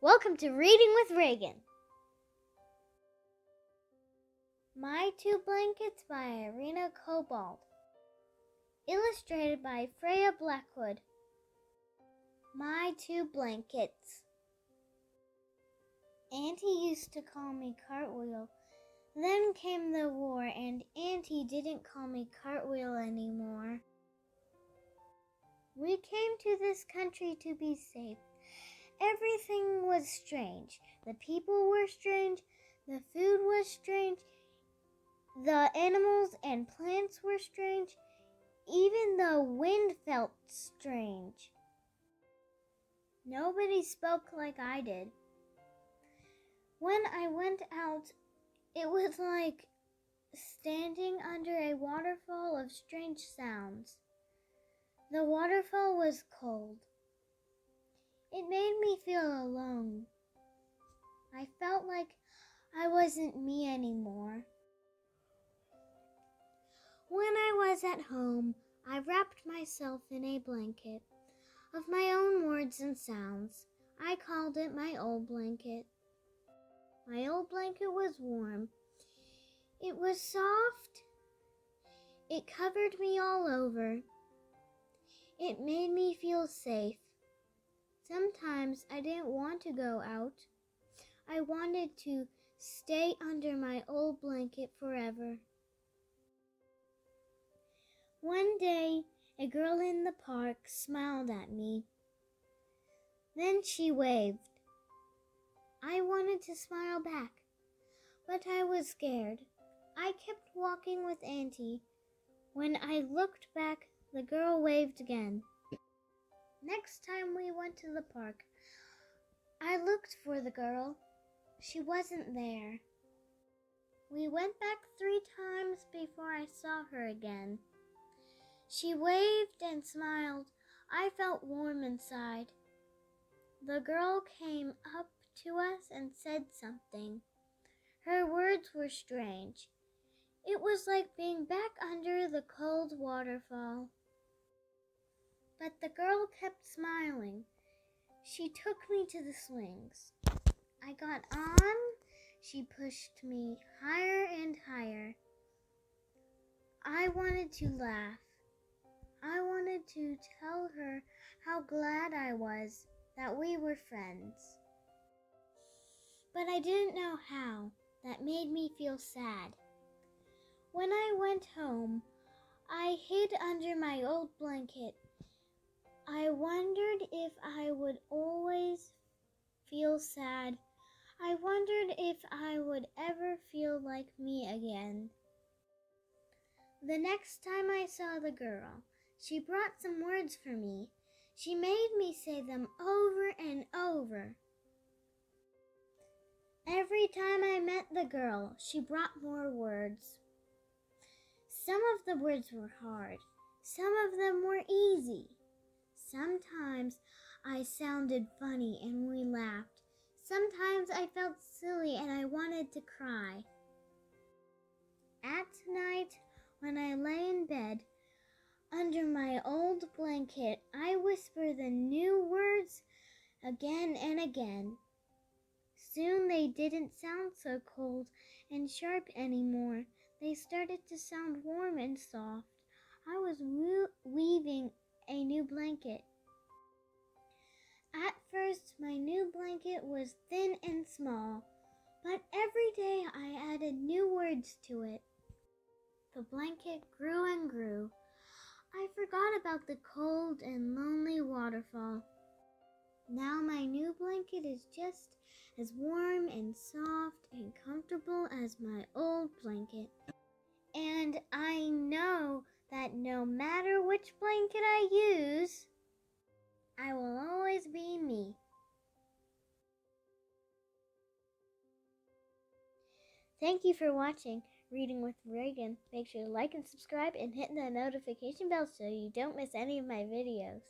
Welcome to Reading with Raegan. My Two Blankets by Irena Kobald. Illustrated by Freya Blackwood. My Two Blankets. Auntie used to call me Cartwheel. Then came the war, and Auntie didn't call me Cartwheel anymore. We came to this country to be safe. Everything was strange. The people were strange. The food was strange. The animals and plants were strange. Even the wind felt strange. Nobody spoke like I did. When I went out, it was like standing under a waterfall of strange sounds. The waterfall was cold. It made me feel alone. I felt like I wasn't me anymore. When I was at home, I wrapped myself in a blanket of my own words and sounds. I called it my old blanket. My old blanket was warm. It was soft. It covered me all over. It made me feel safe. Sometimes I didn't want to go out. I wanted to stay under my old blanket forever. One day, a girl in the park smiled at me. Then she waved. I wanted to smile back, but I was scared. I kept walking with Auntie. When I looked back, the girl waved again. Next time we went to the park, I looked for the girl. She wasn't there. We went back 3 times before I saw her again. She waved and smiled. I felt warm inside. The girl came up to us and said something. Her words were strange. It was like being back under the cold waterfall. But the girl kept smiling. She took me to the swings. I got on. She pushed me higher and higher. I wanted to laugh. I wanted to tell her how glad I was that we were friends. But I didn't know how. That made me feel sad. When I went home, I hid under my old blanket. I wondered if I would always feel sad. I wondered if I would ever feel like me again. The next time I saw the girl, she brought some words for me. She made me say them over and over. Every time I met the girl, she brought more words. Some of the words were hard. Some of them were easy. Sometimes I sounded funny and we laughed. Sometimes I felt silly and I wanted to cry. At night, when I lay in bed, under my old blanket, I whisper the new words again and again. Soon they didn't sound so cold and sharp anymore. They started to sound warm and soft. I was weaving a new blanket. At first, my new blanket was thin and small, but every day I added new words to it. The blanket grew and grew. I forgot about the cold and lonely waterfall. Now my new blanket is just as warm and soft and comfortable as my old blanket. And I know that no matter which blanket I use, I will always be me. Thank you for watching Reading with Raegan. Make sure to like and subscribe and hit the notification bell so you don't miss any of my videos.